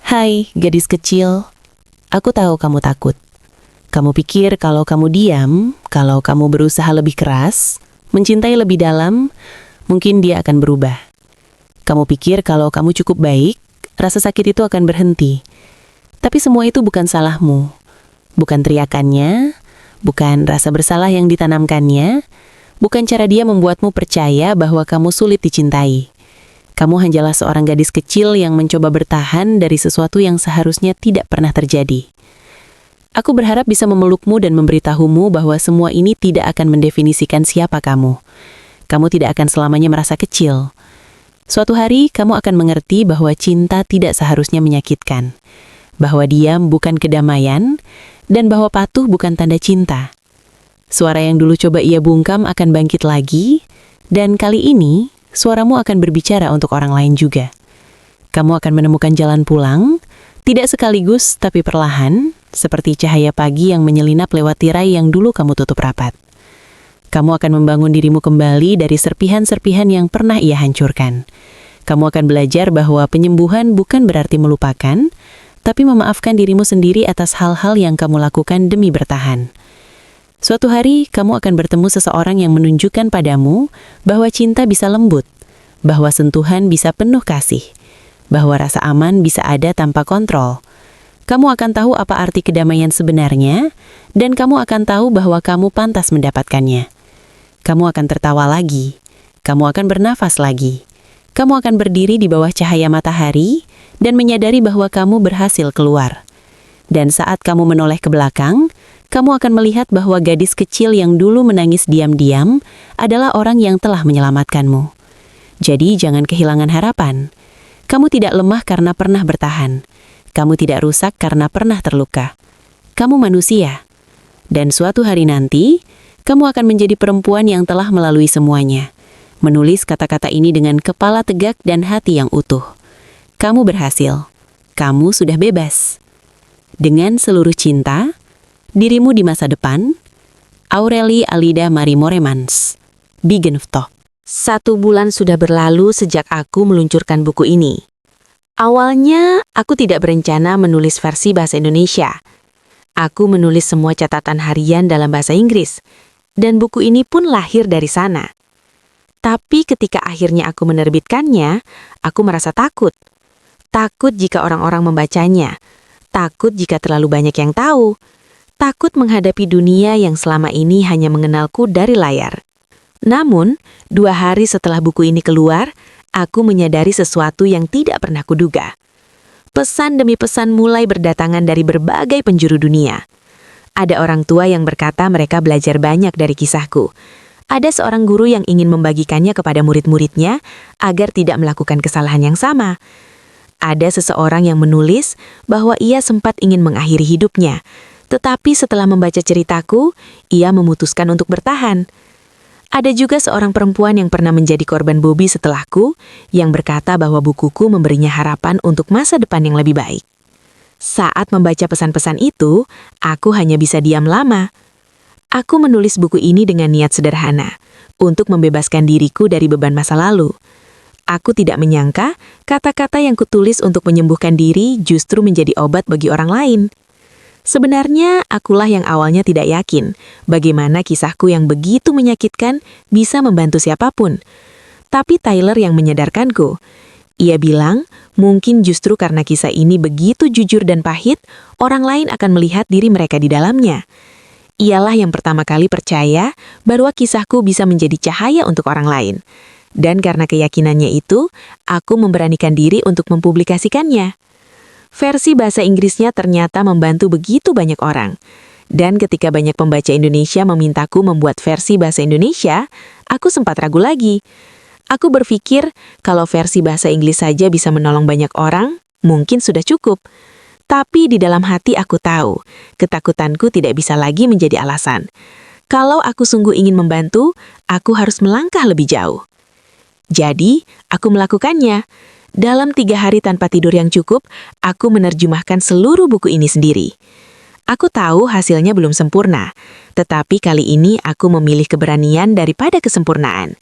Hai, gadis kecil. Aku tahu kamu takut. Kamu pikir kalau kamu diam, kalau kamu berusaha lebih keras, mencintai lebih dalam, mungkin dia akan berubah. Kamu pikir kalau kamu cukup baik, rasa sakit itu akan berhenti. Tapi semua itu bukan salahmu. Bukan teriakannya, bukan rasa bersalah yang ditanamkannya, bukan cara dia membuatmu percaya bahwa kamu sulit dicintai. Kamu hanyalah seorang gadis kecil yang mencoba bertahan dari sesuatu yang seharusnya tidak pernah terjadi. Aku berharap bisa memelukmu dan memberitahumu bahwa semua ini tidak akan mendefinisikan siapa kamu. Kamu tidak akan selamanya merasa kecil. Suatu hari, kamu akan mengerti bahwa cinta tidak seharusnya menyakitkan, bahwa diam bukan kedamaian, dan bahwa patuh bukan tanda cinta. Suara yang dulu coba ia bungkam akan bangkit lagi, dan kali ini, suaramu akan berbicara untuk orang lain juga. Kamu akan menemukan jalan pulang, tidak sekaligus tapi perlahan, seperti cahaya pagi yang menyelinap lewat tirai yang dulu kamu tutup rapat. Kamu akan membangun dirimu kembali dari serpihan-serpihan yang pernah ia hancurkan. Kamu akan belajar bahwa penyembuhan bukan berarti melupakan, tapi memaafkan dirimu sendiri atas hal-hal yang kamu lakukan demi bertahan. Suatu hari, kamu akan bertemu seseorang yang menunjukkan padamu bahwa cinta bisa lembut, bahwa sentuhan bisa penuh kasih, bahwa rasa aman bisa ada tanpa kontrol. Kamu akan tahu apa arti kedamaian sebenarnya, dan kamu akan tahu bahwa kamu pantas mendapatkannya. Kamu akan tertawa lagi, kamu akan bernafas lagi, kamu akan berdiri di bawah cahaya matahari, dan menyadari bahwa kamu berhasil keluar. Dan saat kamu menoleh ke belakang, kamu akan melihat bahwa gadis kecil yang dulu menangis diam-diam adalah orang yang telah menyelamatkanmu. Jadi jangan kehilangan harapan. Kamu tidak lemah karena pernah bertahan. Kamu tidak rusak karena pernah terluka. Kamu manusia. Dan suatu hari nanti, kamu akan menjadi perempuan yang telah melalui semuanya. Menulis kata-kata ini dengan kepala tegak dan hati yang utuh. Kamu berhasil. Kamu sudah bebas. Dengan seluruh cinta, dirimu di masa depan, Aurelie Alida Marie Moermans, Bigenstock. 1 bulan sudah berlalu sejak aku meluncurkan buku ini. Awalnya, aku tidak berencana menulis versi bahasa Indonesia. Aku menulis semua catatan harian dalam bahasa Inggris, dan buku ini pun lahir dari sana. Tapi ketika akhirnya aku menerbitkannya, aku merasa takut. Takut jika orang-orang membacanya. Takut jika terlalu banyak yang tahu. Takut menghadapi dunia yang selama ini hanya mengenalku dari layar. Namun, 2 hari setelah buku ini keluar, aku menyadari sesuatu yang tidak pernah kuduga. Pesan demi pesan mulai berdatangan dari berbagai penjuru dunia. Ada orang tua yang berkata mereka belajar banyak dari kisahku. Ada seorang guru yang ingin membagikannya kepada murid-muridnya agar tidak melakukan kesalahan yang sama. Ada seseorang yang menulis bahwa ia sempat ingin mengakhiri hidupnya, tetapi setelah membaca ceritaku, ia memutuskan untuk bertahan. Ada juga seorang perempuan yang pernah menjadi korban Bobby setelahku, yang berkata bahwa bukuku memberinya harapan untuk masa depan yang lebih baik. Saat membaca pesan-pesan itu, aku hanya bisa diam lama. Aku menulis buku ini dengan niat sederhana, untuk membebaskan diriku dari beban masa lalu. Aku tidak menyangka kata-kata yang kutulis untuk menyembuhkan diri justru menjadi obat bagi orang lain. Sebenarnya, akulah yang awalnya tidak yakin bagaimana kisahku yang begitu menyakitkan bisa membantu siapapun. Tapi Tyler yang menyadarkanku. Ia bilang, mungkin justru karena kisah ini begitu jujur dan pahit, orang lain akan melihat diri mereka di dalamnya. Ialah yang pertama kali percaya bahwa kisahku bisa menjadi cahaya untuk orang lain. Dan karena keyakinannya itu, aku memberanikan diri untuk mempublikasikannya. Versi bahasa Inggrisnya ternyata membantu begitu banyak orang. Dan ketika banyak pembaca Indonesia memintaku membuat versi bahasa Indonesia, aku sempat ragu lagi. Aku berpikir, kalau versi bahasa Inggris saja bisa menolong banyak orang, mungkin sudah cukup. Tapi di dalam hati aku tahu, ketakutanku tidak bisa lagi menjadi alasan. Kalau aku sungguh ingin membantu, aku harus melangkah lebih jauh. Jadi, aku melakukannya. Dalam 3 hari tanpa tidur yang cukup, aku menerjemahkan seluruh buku ini sendiri. Aku tahu hasilnya belum sempurna, tetapi kali ini aku memilih keberanian daripada kesempurnaan.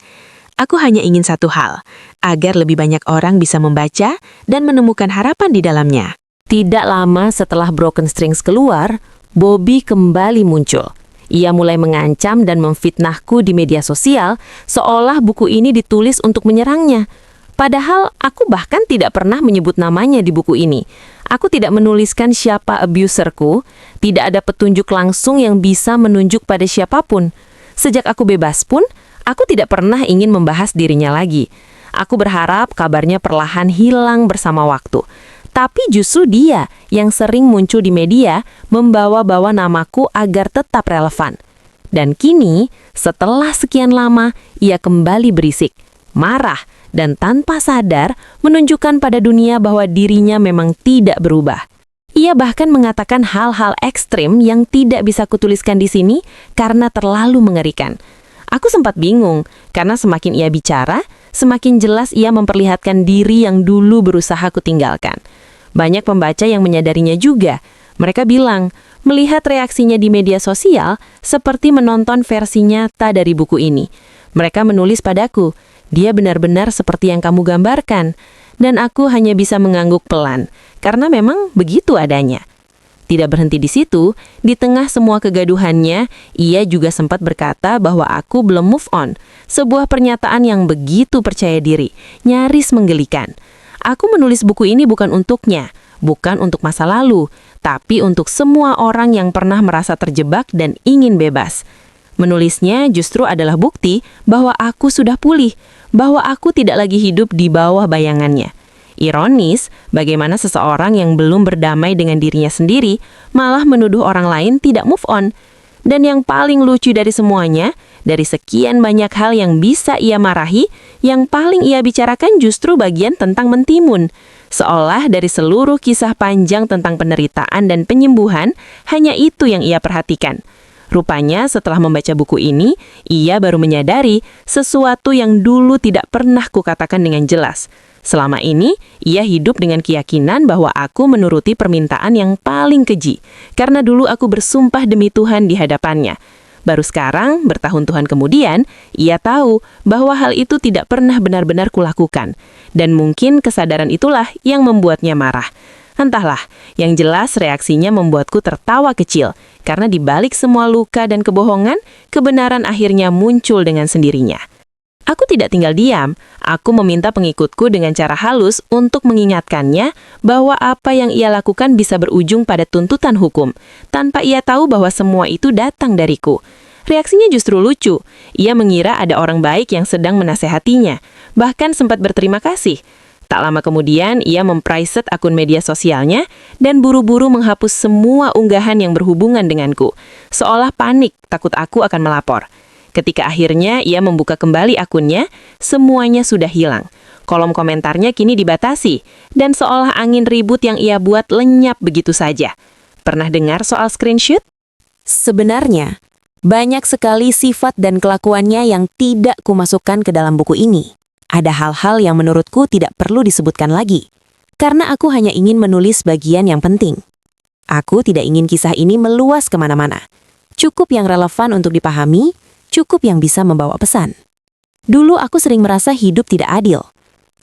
Aku hanya ingin satu hal, agar lebih banyak orang bisa membaca dan menemukan harapan di dalamnya. Tidak lama setelah Broken Strings keluar, Bobby kembali muncul. Ia mulai mengancam dan memfitnahku di media sosial, seolah buku ini ditulis untuk menyerangnya. Padahal aku bahkan tidak pernah menyebut namanya di buku ini. Aku tidak menuliskan siapa abuserku, tidak ada petunjuk langsung yang bisa menunjuk pada siapapun. Sejak aku bebas pun, aku tidak pernah ingin membahas dirinya lagi. Aku berharap kabarnya perlahan hilang bersama waktu. Tapi justru dia yang sering muncul di media membawa-bawa namaku agar tetap relevan. Dan kini, setelah sekian lama, ia kembali berisik, marah, dan tanpa sadar menunjukkan pada dunia bahwa dirinya memang tidak berubah. Ia bahkan mengatakan hal-hal ekstrim yang tidak bisa kutuliskan di sini karena terlalu mengerikan. Aku sempat bingung, karena semakin ia bicara, semakin jelas ia memperlihatkan diri yang dulu berusaha kutinggalkan. Banyak pembaca yang menyadarinya juga. Mereka bilang, melihat reaksinya di media sosial seperti menonton versi nyata dari buku ini. Mereka menulis padaku, dia benar-benar seperti yang kamu gambarkan. Dan aku hanya bisa mengangguk pelan, karena memang begitu adanya. Tidak berhenti di situ, di tengah semua kegaduhannya, ia juga sempat berkata bahwa aku belum move on. Sebuah pernyataan yang begitu percaya diri, nyaris menggelikan. Aku menulis buku ini bukan untuknya, bukan untuk masa lalu, tapi untuk semua orang yang pernah merasa terjebak dan ingin bebas. Menulisnya justru adalah bukti bahwa aku sudah pulih, bahwa aku tidak lagi hidup di bawah bayangannya. Ironis, bagaimana seseorang yang belum berdamai dengan dirinya sendiri malah menuduh orang lain tidak move on. Dan yang paling lucu dari semuanya, dari sekian banyak hal yang bisa ia marahi, yang paling ia bicarakan justru bagian tentang mentimun. Seolah dari seluruh kisah panjang tentang penderitaan dan penyembuhan, hanya itu yang ia perhatikan. Rupanya setelah membaca buku ini, ia baru menyadari sesuatu yang dulu tidak pernah kukatakan dengan jelas. Selama ini, ia hidup dengan keyakinan bahwa aku menuruti permintaan yang paling keji, karena dulu aku bersumpah demi Tuhan di hadapannya. Baru sekarang, bertahun-tahun kemudian, ia tahu bahwa hal itu tidak pernah benar-benar kulakukan. Dan mungkin kesadaran itulah yang membuatnya marah. Entahlah, yang jelas reaksinya membuatku tertawa kecil, karena di balik semua luka dan kebohongan, kebenaran akhirnya muncul dengan sendirinya. Aku tidak tinggal diam, aku meminta pengikutku dengan cara halus untuk mengingatkannya bahwa apa yang ia lakukan bisa berujung pada tuntutan hukum, tanpa ia tahu bahwa semua itu datang dariku. Reaksinya justru lucu, ia mengira ada orang baik yang sedang menasehatinya, bahkan sempat berterima kasih. Tak lama kemudian, ia memprivate akun media sosialnya dan buru-buru menghapus semua unggahan yang berhubungan denganku, seolah panik takut aku akan melapor. Ketika akhirnya ia membuka kembali akunnya, semuanya sudah hilang. Kolom komentarnya kini dibatasi, dan seolah angin ribut yang ia buat lenyap begitu saja. Pernah dengar soal screenshot? Sebenarnya, banyak sekali sifat dan kelakuannya yang tidak kumasukkan ke dalam buku ini. Ada hal-hal yang menurutku tidak perlu disebutkan lagi, karena aku hanya ingin menulis bagian yang penting. Aku tidak ingin kisah ini meluas kemana-mana. Cukup yang relevan untuk dipahami, cukup yang bisa membawa pesan. Dulu aku sering merasa hidup tidak adil.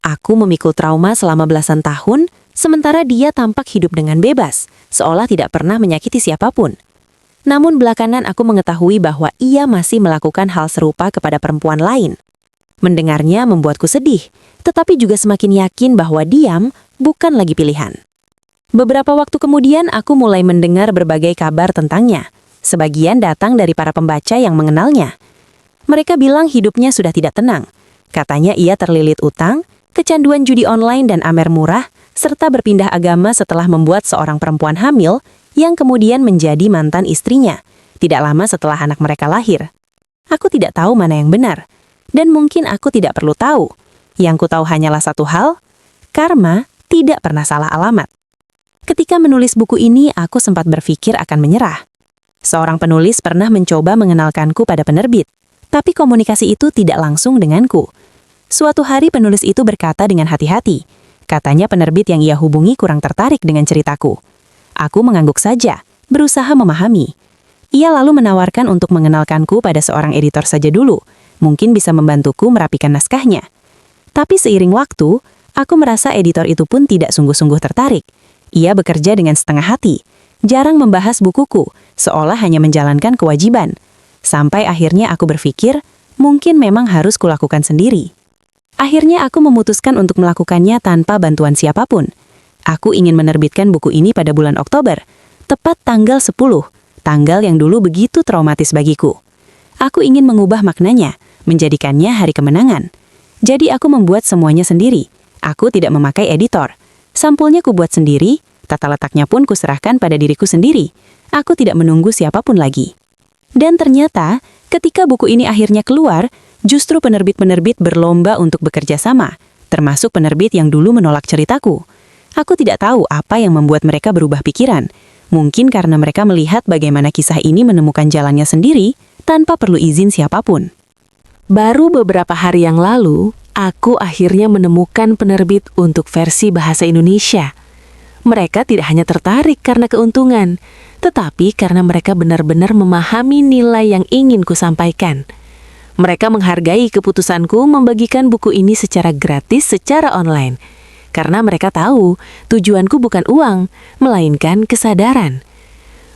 Aku memikul trauma selama belasan tahun, sementara dia tampak hidup dengan bebas, seolah tidak pernah menyakiti siapapun. Namun belakangan aku mengetahui bahwa ia masih melakukan hal serupa kepada perempuan lain. Mendengarnya membuatku sedih, tetapi juga semakin yakin bahwa diam bukan lagi pilihan. Beberapa waktu kemudian aku mulai mendengar berbagai kabar tentangnya. Sebagian datang dari para pembaca yang mengenalnya. Mereka bilang hidupnya sudah tidak tenang. Katanya ia terlilit utang, kecanduan judi online dan amer murah, serta berpindah agama setelah membuat seorang perempuan hamil yang kemudian menjadi mantan istrinya, tidak lama setelah anak mereka lahir. Aku tidak tahu mana yang benar, dan mungkin aku tidak perlu tahu. Yang ku tahu hanyalah satu hal, karma tidak pernah salah alamat. Ketika menulis buku ini, aku sempat berpikir akan menyerah. Seorang penulis pernah mencoba mengenalkanku pada penerbit, tapi komunikasi itu tidak langsung denganku. Suatu hari penulis itu berkata dengan hati-hati. Katanya penerbit yang ia hubungi kurang tertarik dengan ceritaku. Aku mengangguk saja, berusaha memahami. Ia lalu menawarkan untuk mengenalkanku pada seorang editor saja dulu, mungkin bisa membantuku merapikan naskahnya. Tapi seiring waktu, aku merasa editor itu pun tidak sungguh-sungguh tertarik. Ia bekerja dengan setengah hati, jarang membahas bukuku, seolah hanya menjalankan kewajiban. Sampai akhirnya aku berpikir, mungkin memang harus kulakukan sendiri. Akhirnya aku memutuskan untuk melakukannya tanpa bantuan siapapun. Aku ingin menerbitkan buku ini pada bulan Oktober, tepat tanggal 10, tanggal yang dulu begitu traumatis bagiku. Aku ingin mengubah maknanya, menjadikannya hari kemenangan. Jadi aku membuat semuanya sendiri. Aku tidak memakai editor. Sampulnya kubuat sendiri, tata letaknya pun kuserahkan pada diriku sendiri. Aku tidak menunggu siapapun lagi. Dan ternyata, ketika buku ini akhirnya keluar, justru penerbit-penerbit berlomba untuk bekerja sama, termasuk penerbit yang dulu menolak ceritaku. Aku tidak tahu apa yang membuat mereka berubah pikiran. Mungkin karena mereka melihat bagaimana kisah ini menemukan jalannya sendiri, tanpa perlu izin siapapun. Baru beberapa hari yang lalu, aku akhirnya menemukan penerbit untuk versi bahasa Indonesia. Mereka tidak hanya tertarik karena keuntungan, tetapi karena mereka benar-benar memahami nilai yang ingin kusampaikan. Mereka menghargai keputusanku membagikan buku ini secara gratis secara online, karena mereka tahu tujuanku bukan uang, melainkan kesadaran.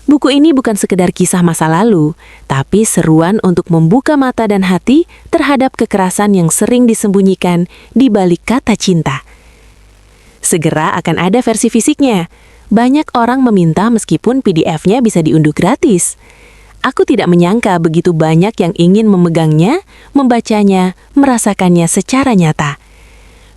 Buku ini bukan sekedar kisah masa lalu, tapi seruan untuk membuka mata dan hati terhadap kekerasan yang sering disembunyikan di balik kata cinta. Segera akan ada versi fisiknya. Banyak orang meminta meskipun PDF-nya bisa diunduh gratis. Aku tidak menyangka begitu banyak yang ingin memegangnya, membacanya, merasakannya secara nyata.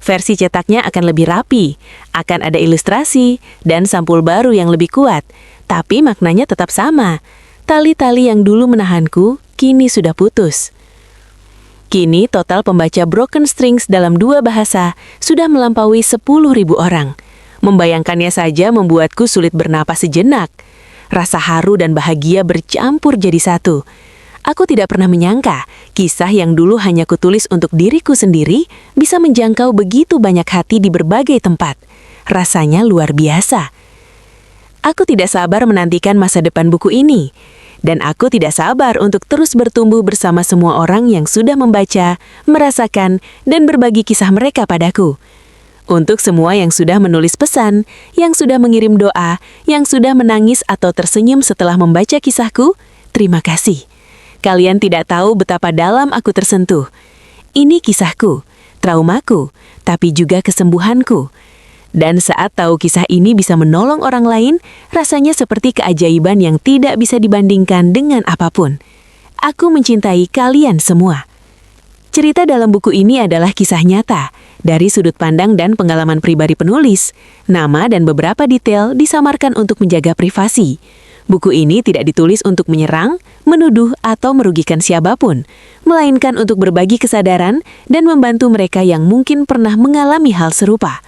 Versi cetaknya akan lebih rapi, akan ada ilustrasi, dan sampul baru yang lebih kuat. Tapi maknanya tetap sama. Tali-tali yang dulu menahanku, kini sudah putus. Kini total pembaca Broken Strings dalam 2 bahasa sudah melampaui 10.000 orang. Membayangkannya saja membuatku sulit bernapas sejenak. Rasa haru dan bahagia bercampur jadi satu. Aku tidak pernah menyangka kisah yang dulu hanya kutulis untuk diriku sendiri bisa menjangkau begitu banyak hati di berbagai tempat. Rasanya luar biasa. Aku tidak sabar menantikan masa depan buku ini. Dan aku tidak sabar untuk terus bertumbuh bersama semua orang yang sudah membaca, merasakan, dan berbagi kisah mereka padaku. Untuk semua yang sudah menulis pesan, yang sudah mengirim doa, yang sudah menangis atau tersenyum setelah membaca kisahku, terima kasih. Kalian tidak tahu betapa dalam aku tersentuh. Ini kisahku, traumaku, tapi juga kesembuhanku. Dan saat tahu kisah ini bisa menolong orang lain, rasanya seperti keajaiban yang tidak bisa dibandingkan dengan apapun. Aku mencintai kalian semua. Cerita dalam buku ini adalah kisah nyata, dari sudut pandang dan pengalaman pribadi penulis. Nama dan beberapa detail disamarkan untuk menjaga privasi. Buku ini tidak ditulis untuk menyerang, menuduh, atau merugikan siapapun, melainkan untuk berbagi kesadaran dan membantu mereka yang mungkin pernah mengalami hal serupa.